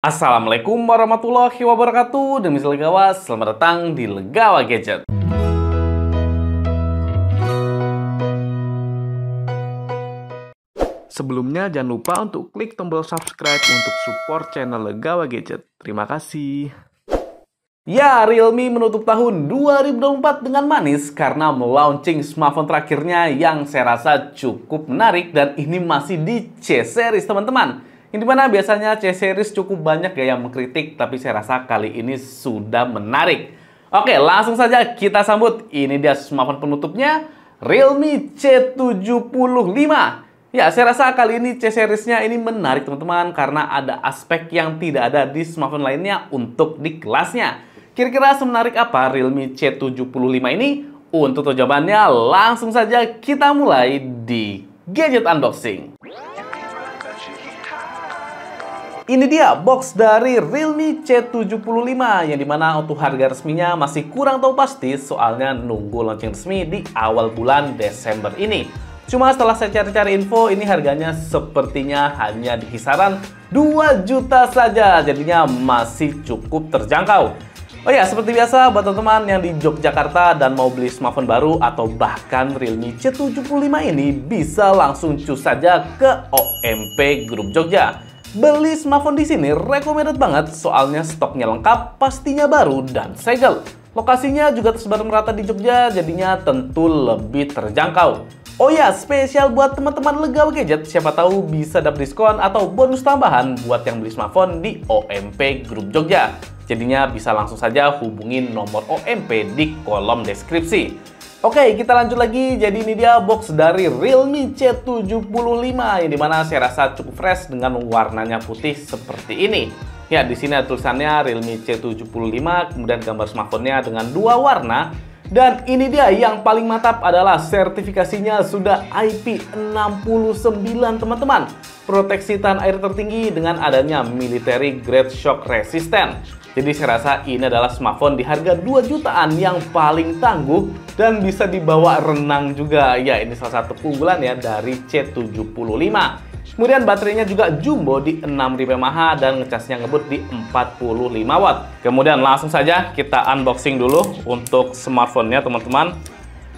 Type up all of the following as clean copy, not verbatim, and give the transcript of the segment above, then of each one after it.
Assalamualaikum warahmatullahi wabarakatuh. Demi Legawa, selamat datang di Legawa Gadget. Sebelumnya jangan lupa untuk klik tombol subscribe untuk support channel Legawa Gadget. Terima kasih. Ya, Realme menutup tahun 2024 dengan manis karena melaunching smartphone terakhirnya yang saya rasa cukup menarik, dan ini masih di C-Series teman-teman. Yang dimana biasanya C-Series cukup banyak ya yang mengkritik, tapi saya rasa kali ini sudah menarik. Oke, langsung saja kita sambut. Ini dia smartphone penutupnya, Realme C75. Ya, saya rasa kali ini C-Series-nya ini menarik teman-teman karena ada aspek yang tidak ada di smartphone lainnya untuk di kelasnya. Kira-kira semenarik apa Realme C75 ini? Untuk jawabannya langsung saja kita mulai di Gadget Unboxing. Ini dia box dari Realme C75 yang dimana untuk harga resminya masih kurang tahu pasti soalnya nunggu launching resmi di awal bulan Desember ini. Cuma setelah saya cari-cari info, ini harganya sepertinya hanya di kisaran 2 juta saja, jadinya masih cukup terjangkau. Oh ya, seperti biasa buat teman-teman yang di Yogyakarta dan mau beli smartphone baru atau bahkan Realme C75 ini bisa langsung cus saja ke OMP Group Jogja. Beli smartphone di sini recommended banget soalnya stoknya lengkap, pastinya baru dan segel. Lokasinya juga tersebar merata di Jogja, jadinya tentu lebih terjangkau. Oh ya, spesial buat teman-teman Legawa Gadget, siapa tahu bisa dapat diskon atau bonus tambahan buat yang beli smartphone di OMP Group Jogja. Jadinya bisa langsung saja hubungin nomor OMP di kolom deskripsi. Oke, kita lanjut lagi. Jadi ini dia box dari Realme C75 yang dimana saya rasa cukup fresh dengan warnanya putih seperti ini. Ya, di sini ada tulisannya Realme C75, kemudian gambar smartphone-nya dengan dua warna. Dan ini dia yang paling mantap adalah sertifikasinya sudah IP69 teman-teman. Proteksi tahan air tertinggi dengan adanya military grade shock resistant. Jadi saya rasa ini adalah smartphone di harga 2 jutaan yang paling tangguh dan bisa dibawa renang juga. Ya, ini salah satu keunggulan ya dari C75. Kemudian baterainya juga jumbo di 6000 mAh dan ngecasnya ngebut di 45 watt. Kemudian langsung saja kita unboxing dulu untuk smartphone-nya teman-teman.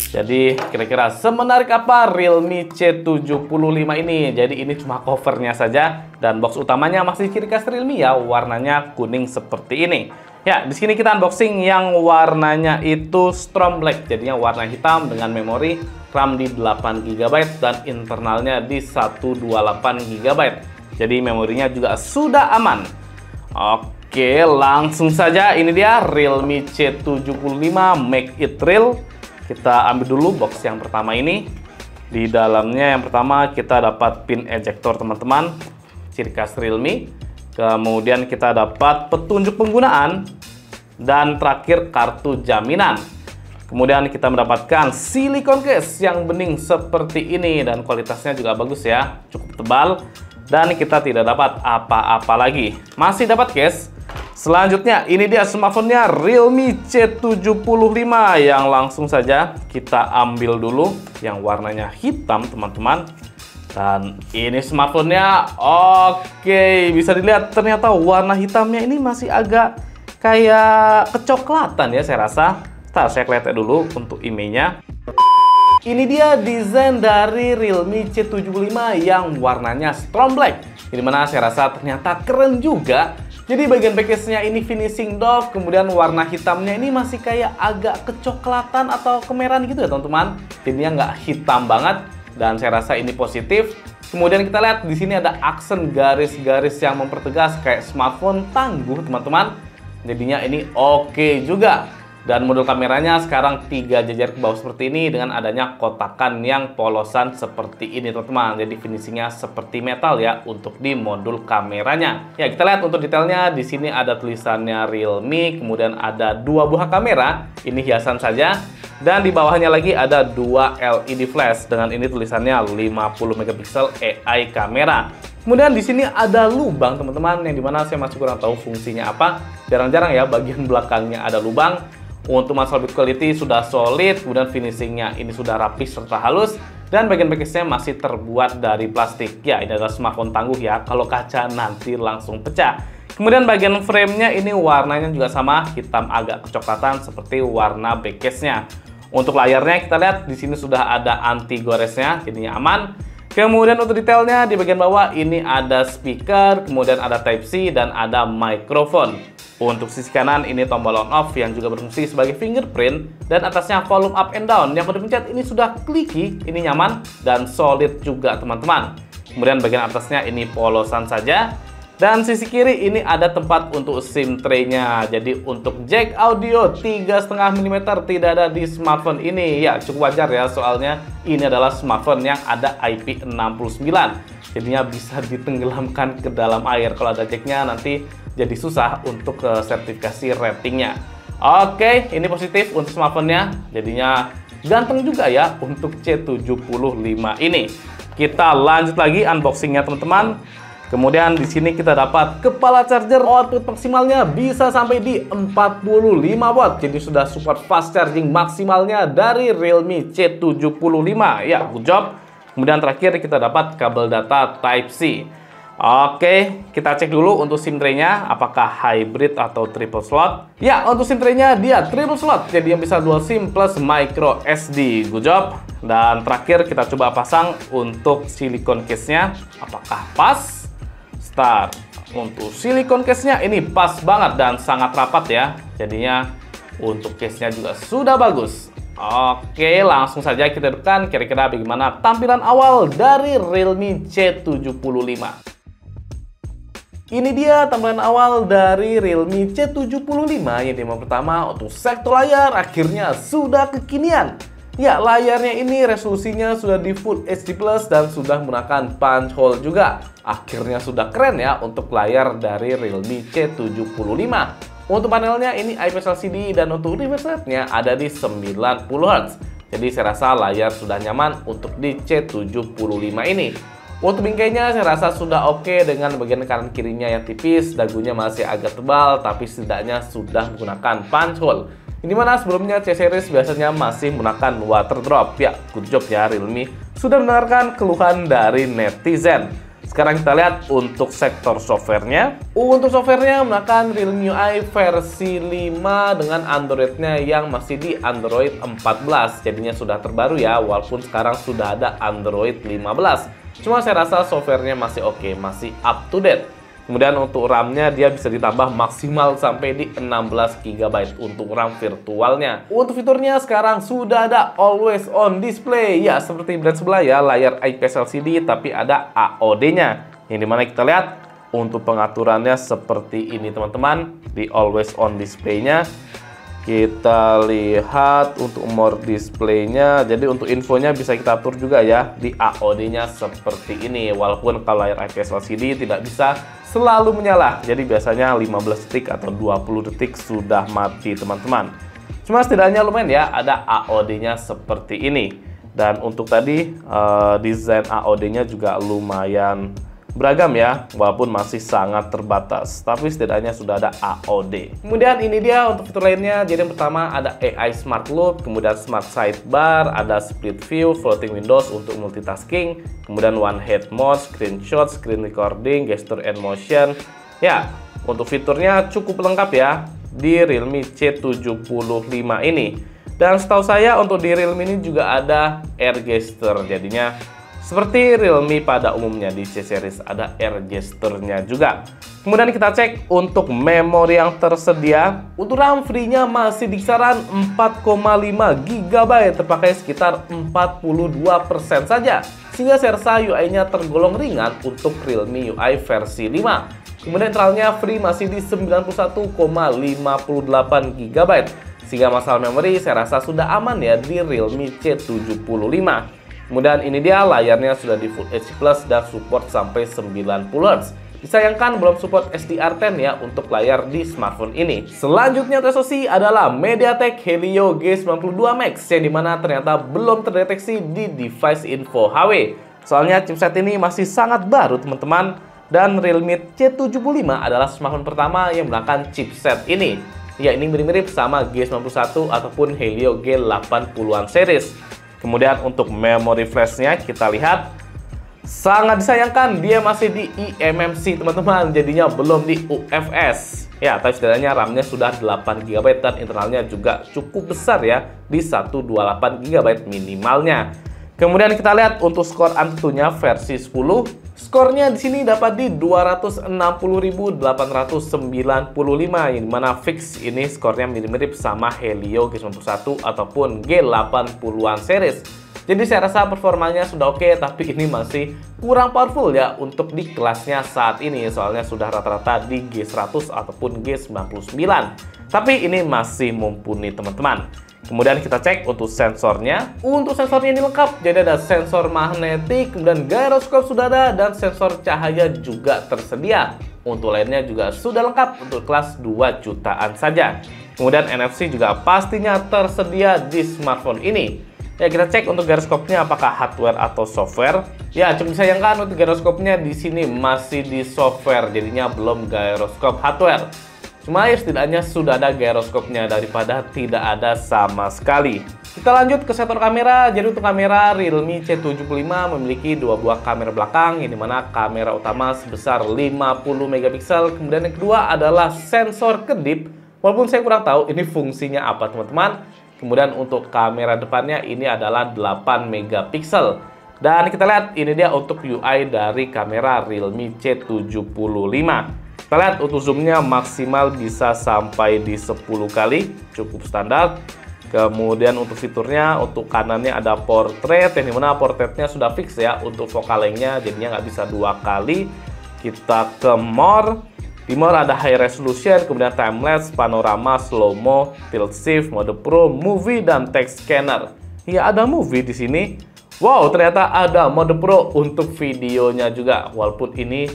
Jadi kira-kira semenarik apa Realme C75 ini? Jadi ini cuma covernya saja dan box utamanya masih ciri khas Realme ya, warnanya kuning seperti ini. Ya, di sini kita unboxing yang warnanya itu Storm Black, jadinya warna hitam dengan memori RAM di 8 GB dan internalnya di 128 GB. Jadi memorinya juga sudah aman. Oke, langsung saja ini dia Realme C75 Make It Real. Kita ambil dulu box yang pertama ini. Di dalamnya yang pertama kita dapat pin ejector teman-teman, ciri khas Realme. Kemudian kita dapat petunjuk penggunaan dan terakhir kartu jaminan. Kemudian kita mendapatkan silikon case yang bening seperti ini dan kualitasnya juga bagus ya, cukup tebal. Dan kita tidak dapat apa-apa lagi. Masih dapat case. Selanjutnya ini dia smartphone-nya Realme C75 yang langsung saja kita ambil dulu yang warnanya hitam teman-teman. Dan ini smartphone-nya oke, bisa dilihat ternyata warna hitamnya ini masih agak kayak kecoklatan ya saya rasa. Ntar saya kelihatan dulu untuk IMEI-nya. Ini dia desain dari Realme C75 yang warnanya Storm Black. Di mana saya rasa ternyata keren juga. Jadi bagian backcase-nya ini finishing doff, kemudian warna hitamnya ini masih kayak agak kecoklatan atau kemerahan gitu ya teman-teman. Jadinya nggak hitam banget dan saya rasa ini positif. Kemudian kita lihat di sini ada aksen garis-garis yang mempertegas kayak smartphone tangguh teman-teman. Jadinya ini oke juga. Dan modul kameranya sekarang 3 jajar ke bawah seperti ini dengan adanya kotakan yang polosan seperti ini teman-teman. Jadi finishingnya seperti metal ya untuk di modul kameranya. Ya, kita lihat untuk detailnya di sini ada tulisannya Realme, kemudian ada 2 buah kamera, ini hiasan saja. Dan di bawahnya lagi ada 2 LED flash dengan ini tulisannya 50 megapiksel AI kamera. Kemudian di sini ada lubang teman-teman yang dimana saya masih kurang tahu fungsinya apa. Jarang-jarang ya bagian belakangnya ada lubang. Untuk masalah build quality sudah solid, kemudian finishingnya ini sudah rapi serta halus, dan bagian backcase-nya masih terbuat dari plastik. Ya, ini adalah smartphone tangguh ya, kalau kaca nanti langsung pecah. Kemudian bagian framenya ini warnanya juga sama, hitam agak kecoklatan seperti warna backcase-nya. Untuk layarnya kita lihat di sini sudah ada anti goresnya, jadinya aman. Kemudian untuk detailnya di bagian bawah ini ada speaker, kemudian ada Type-C dan ada microphone. Untuk sisi kanan ini tombol on off yang juga berfungsi sebagai fingerprint, dan atasnya volume up and down yang kalau dipencet ini sudah clicky, ini nyaman dan solid juga teman-teman. Kemudian bagian atasnya ini polosan saja. Dan sisi kiri ini ada tempat untuk SIM tray-nya. Jadi untuk jack audio 3,5 mm tidak ada di smartphone ini. Ya cukup wajar ya, soalnya ini adalah smartphone yang ada IP69. Jadinya bisa ditenggelamkan ke dalam air. Kalau ada jacknya nanti jadi susah untuk sertifikasi ratingnya. Oke, ini positif untuk smartphone-nya. Jadinya ganteng juga ya untuk C75 ini. Kita lanjut lagi unboxing-nya teman-teman. Kemudian di sini kita dapat kepala charger, output maksimalnya bisa sampai di 45 watt. Jadi sudah support fast charging maksimalnya dari Realme C75. Ya, good job. Kemudian terakhir kita dapat kabel data Type-C. Oke, kita cek dulu untuk SIM tray-nya apakah hybrid atau triple slot. Ya, untuk SIM tray-nya dia triple slot. Jadi yang bisa dual SIM plus micro SD. Good job. Dan terakhir kita coba pasang untuk silikon case-nya apakah pas. Start. Untuk silikon case-nya ini pas banget dan sangat rapat ya. Jadinya untuk case-nya juga sudah bagus. Oke, langsung saja kita hidupkan kira-kira bagaimana tampilan awal dari Realme C75. Ini dia tampilan awal dari Realme C75 yang di pertama untuk sektor layar akhirnya sudah kekinian. Ya, layarnya ini resolusinya sudah di Full HD Plus dan sudah menggunakan punch hole juga. Akhirnya sudah keren ya untuk layar dari Realme C75. Untuk panelnya ini IPS LCD dan untuk refresh rate-nya ada di 90 Hz. Jadi saya rasa layar sudah nyaman untuk di C75 ini. Untuk bingkainya saya rasa sudah oke dengan bagian kanan kirinya yang tipis, dagunya masih agak tebal tapi setidaknya sudah menggunakan punch hole. Ini mana sebelumnya C-series biasanya masih menggunakan water drop. Ya, good job ya Realme sudah mendengarkan keluhan dari netizen. Sekarang kita lihat untuk sektor softwarenya. Untuk softwarenya menggunakan Realme UI versi 5 dengan Android-nya yang masih di Android 14. Jadinya sudah terbaru ya, walaupun sekarang sudah ada Android 15. Cuma saya rasa softwarenya masih oke, masih up to date. Kemudian untuk RAM-nya dia bisa ditambah maksimal sampai di 16 GB untuk RAM virtualnya. Untuk fiturnya sekarang sudah ada Always On Display. Ya, seperti brand sebelah ya, layar IPS LCD tapi ada AOD-nya. Yang dimana kita lihat untuk pengaturannya seperti ini teman-teman. Di Always On Display-nya kita lihat untuk more display-nya. Jadi untuk infonya bisa kita atur juga ya di AOD-nya seperti ini. Walaupun kalau layar IPS LCD tidak bisa selalu menyala. Jadi biasanya 15 detik atau 20 detik sudah mati teman-teman. Cuma setidaknya lumayan ya ada AOD-nya seperti ini. Dan untuk tadi desain AOD-nya juga lumayan beragam ya, walaupun masih sangat terbatas, tapi setidaknya sudah ada AOD. Kemudian ini dia untuk fitur lainnya. Jadi yang pertama ada AI Smart Loop, kemudian Smart Sidebar, ada Split View, Floating Windows untuk multitasking, kemudian One Head Mode, Screenshot, Screen Recording, Gesture and Motion. Ya, untuk fiturnya cukup lengkap ya di Realme C75 ini. Dan setahu saya untuk di Realme ini juga ada Air Gesture, jadinya seperti Realme pada umumnya di C-series ada air gesture-nya juga. Kemudian kita cek untuk memori yang tersedia. Untuk RAM free-nya masih di kisaran 4,5 GB, terpakai sekitar 42% saja. Sehingga saya rasa UI-nya tergolong ringan untuk Realme UI versi 5. Kemudian internalnya free masih di 91,58 GB. Sehingga masalah memori saya rasa sudah aman ya di Realme C75. Kemudian ini dia layarnya sudah di Full HD Plus dan support sampai 90 Hz. Disayangkan belum support HDR10 ya untuk layar di smartphone ini. Selanjutnya SoC adalah MediaTek Helio G92 Max yang dimana ternyata belum terdeteksi di device info HW. Soalnya chipset ini masih sangat baru teman-teman. Dan Realme C75 adalah smartphone pertama yang menggunakan chipset ini. Ya, ini mirip-mirip sama G91 ataupun Helio G80-an series. Kemudian untuk memori flash-nya kita lihat Sangat disayangkan dia masih di eMMC teman-teman, jadinya belum di UFS. Ya, tapi setidaknya RAM-nya sudah 8 GB dan internalnya juga cukup besar ya, di 128 GB minimalnya. Kemudian kita lihat untuk skor Antutunya versi 10. Skornya di sini dapat di 260.895, yang dimana fix ini skornya mirip-mirip sama Helio G91 ataupun G80-an series. Jadi saya rasa performanya sudah oke, tapi ini masih kurang powerful ya untuk di kelasnya saat ini. Soalnya sudah rata-rata di G100 ataupun G99. Tapi ini masih mumpuni teman-teman. Kemudian kita cek untuk sensornya. Untuk sensornya ini lengkap, jadi ada sensor magnetik, kemudian gyroscope sudah ada, dan sensor cahaya juga tersedia. Untuk lainnya juga sudah lengkap untuk kelas 2 jutaan saja. Kemudian NFC juga pastinya tersedia di smartphone ini. Ya, kita cek untuk gyroscope-nya apakah hardware atau software. Ya, cukup disayangkan untuk gyroscope-nya di sini masih di software, jadinya belum gyroscope hardware. Cuma ya setidaknya sudah ada gyroscope-nya daripada tidak ada sama sekali. Kita lanjut ke sektor kamera. Jadi untuk kamera, Realme C75 memiliki dua buah kamera belakang, yang dimana kamera utama sebesar 50 megapiksel. Kemudian yang kedua adalah sensor kedip. Walaupun saya kurang tahu ini fungsinya apa teman-teman. Kemudian untuk kamera depannya ini adalah 8 megapiksel. Dan kita lihat ini dia untuk UI dari kamera Realme C75. Kita lihat untuk zoomnya maksimal bisa sampai di 10 kali, cukup standar. Kemudian untuk fiturnya, untuk kanannya ada portrait, yang dimana portraitnya sudah fix ya untuk focal length-nya, jadinya nggak bisa 2 kali. Kita ke more. Di more ada high resolution, kemudian timelapse, panorama, slow mo, tilt shift, mode pro, movie, dan text scanner. Ya, ada movie di sini. Wow, ternyata ada mode pro untuk videonya juga. Walaupun ini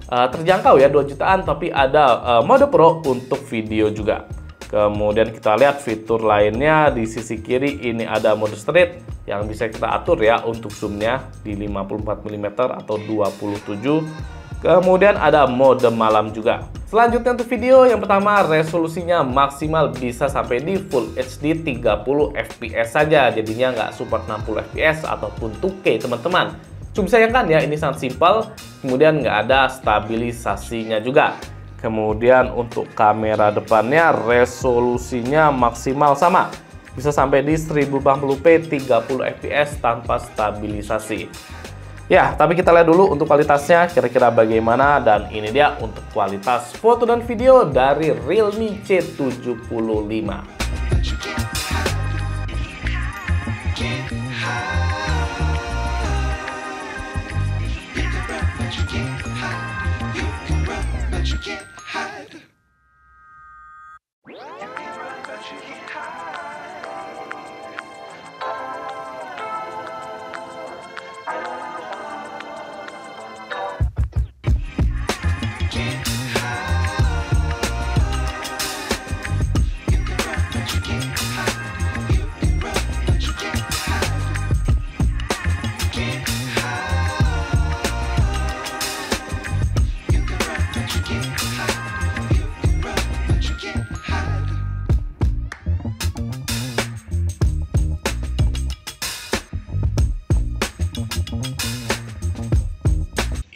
terjangkau ya 2 jutaan, tapi ada mode pro untuk video juga. Kemudian kita lihat fitur lainnya. Di sisi kiri ini ada mode street yang bisa kita atur ya untuk zoomnya di 54 mm atau 27. Kemudian ada mode malam juga. Selanjutnya untuk video, yang pertama resolusinya maksimal bisa sampai di Full HD 30 fps saja, jadinya nggak support 60 fps ataupun 2K teman-teman. Cuma sayangkan ya, ini sangat simpel. Kemudian nggak ada stabilisasinya juga. Kemudian untuk kamera depannya resolusinya maksimal sama, bisa sampai di 1080p 30 fps tanpa stabilisasi. Ya, tapi kita lihat dulu untuk kualitasnya kira-kira bagaimana. Dan ini dia untuk kualitas foto dan video dari Realme C75.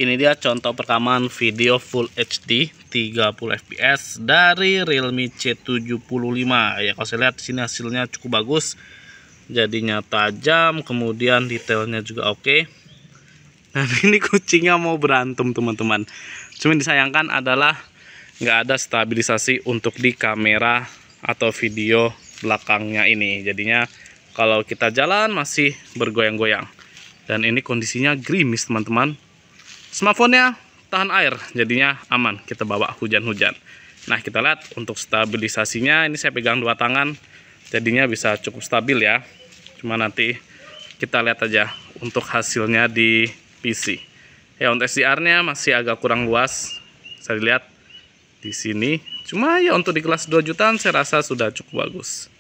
Ini dia contoh perekaman video Full HD 30 fps dari Realme C75 ya. Kalau saya lihat di sini hasilnya cukup bagus, jadinya tajam, kemudian detailnya juga oke. Dan ini kucingnya mau berantem teman-teman. Cuma disayangkan adalah nggak ada stabilisasi untuk di kamera atau video belakangnya ini. Jadinya kalau kita jalan masih bergoyang-goyang. Dan ini kondisinya gerimis teman-teman. Smartphone-nya tahan air, jadinya aman kita bawa hujan-hujan. Nah, kita lihat untuk stabilisasinya, ini saya pegang 2 tangan, jadinya bisa cukup stabil ya. Cuma nanti kita lihat aja untuk hasilnya di PC. Ya, untuk SDR-nya masih agak kurang luas, saya lihat di sini. Cuma ya untuk di kelas 2 jutaan saya rasa sudah cukup bagus.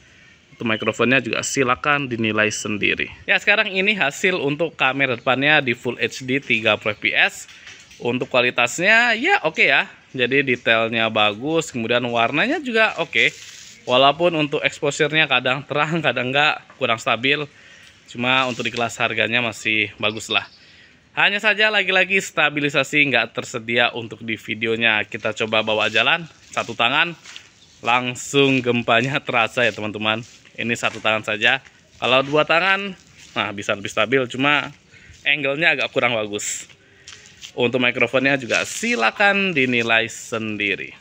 Untuk mikrofonnya juga silakan dinilai sendiri. Ya, sekarang ini hasil untuk kamera depannya di Full HD 30 fps. Untuk kualitasnya ya oke ya. Jadi detailnya bagus, kemudian warnanya juga oke. Walaupun untuk exposure-nya kadang terang, kadang enggak, kurang stabil. Cuma untuk di kelas harganya masih bagus lah. Hanya saja lagi-lagi stabilisasi nggak tersedia untuk di videonya. Kita coba bawa jalan, satu tangan, langsung gempanya terasa ya teman-teman. Ini satu tangan saja. Kalau dua tangan, nah bisa lebih stabil, cuma angle-nya agak kurang bagus. Untuk mikrofonnya juga silakan dinilai sendiri.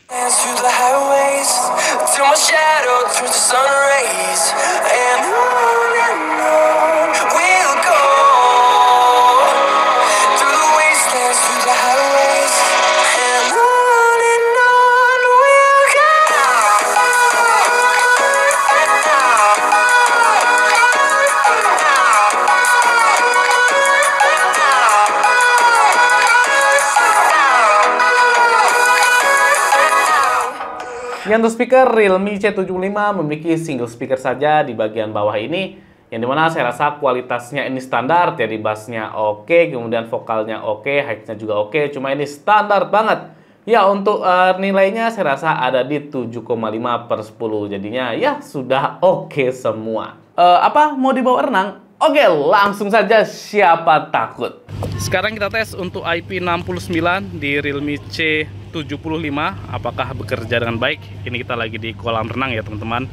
Yang untuk speaker, Realme C75 memiliki single speaker saja di bagian bawah ini, yang dimana saya rasa kualitasnya ini standar, jadi bassnya oke, kemudian vokalnya oke, high-nya juga oke, cuma ini standar banget. Ya, untuk nilainya saya rasa ada di 7,5/10, jadinya ya sudah oke semua. Apa, mau dibawa renang? Oke, langsung saja, siapa takut. Sekarang kita tes untuk IP69 di Realme C75, apakah bekerja dengan baik. Ini kita lagi di kolam renang ya teman-teman.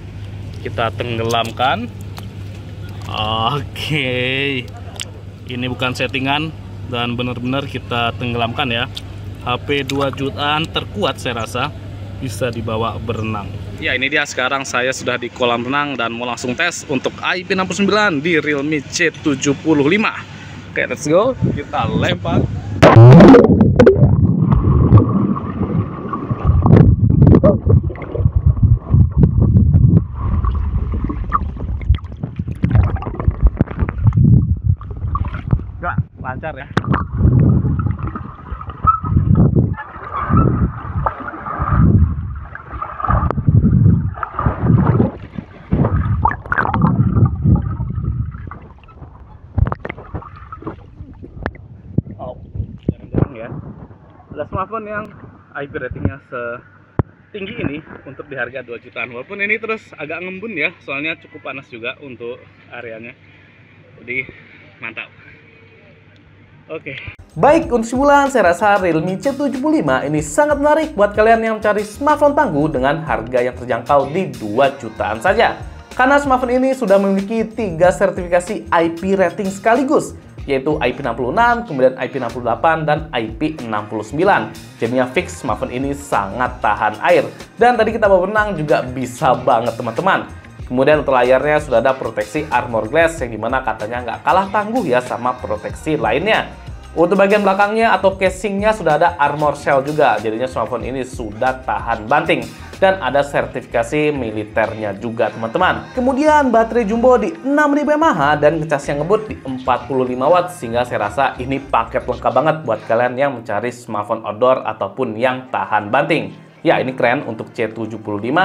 Kita tenggelamkan. Oke, ini bukan settingan dan benar-benar kita tenggelamkan ya. HP 2 jutaan terkuat saya rasa, bisa dibawa berenang. Ya, ini dia, sekarang saya sudah di kolam renang dan mau langsung tes untuk IP69 di Realme C75. Oke, let's go. Kita lempar. Gak lancar ya. Ya, ada smartphone yang IP ratingnya setinggi ini untuk di harga 2 jutaan. Walaupun ini terus agak ngembun ya, soalnya cukup panas juga untuk areanya. Jadi mantap. Oke. Baik, untuk simpulan saya rasa Realme C75 ini sangat menarik buat kalian yang mencari smartphone tangguh dengan harga yang terjangkau di 2 jutaan saja. Karena smartphone ini sudah memiliki 3 sertifikasi IP rating sekaligus, yaitu IP66, kemudian IP68, dan IP69. Jadinya fix smartphone ini sangat tahan air. Dan tadi kita bawa berenang juga bisa banget teman-teman. Kemudian untuk layarnya sudah ada proteksi armor glass yang dimana katanya nggak kalah tangguh ya sama proteksi lainnya. Untuk bagian belakangnya atau casingnya sudah ada armor shell juga, jadinya smartphone ini sudah tahan banting. Dan ada sertifikasi militernya juga teman-teman. Kemudian baterai jumbo di 6000 mAh dan ngecas yang ngebut di 45 watt, sehingga saya rasa ini paket lengkap banget buat kalian yang mencari smartphone outdoor ataupun yang tahan banting. Ya, ini keren untuk C75.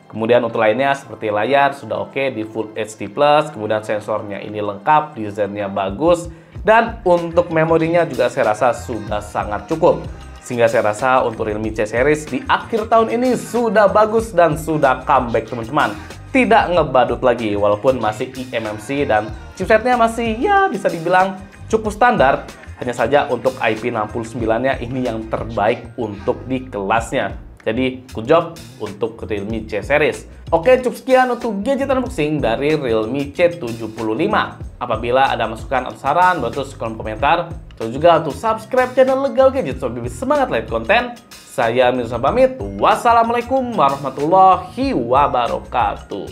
Kemudian untuk lainnya seperti layar sudah oke di Full HD+, kemudian sensornya ini lengkap, desainnya bagus, dan untuk memorinya juga saya rasa sudah sangat cukup. Sehingga saya rasa untuk Realme C series di akhir tahun ini sudah bagus dan sudah comeback teman-teman. Tidak ngebadut lagi walaupun masih eMMC dan chipsetnya masih ya bisa dibilang cukup standar. Hanya saja untuk IP69-nya ini yang terbaik untuk di kelasnya. Jadi good job untuk Realme C series. Oke, cukup sekian untuk gadget unboxing dari Realme C75. Apabila ada masukan atau saran, bantu kolom komentar. Jangan juga untuk subscribe channel Legal Gadget supaya lebih semangat lihat konten. Saya Mirza pamit. Wassalamualaikum warahmatullahi wabarakatuh.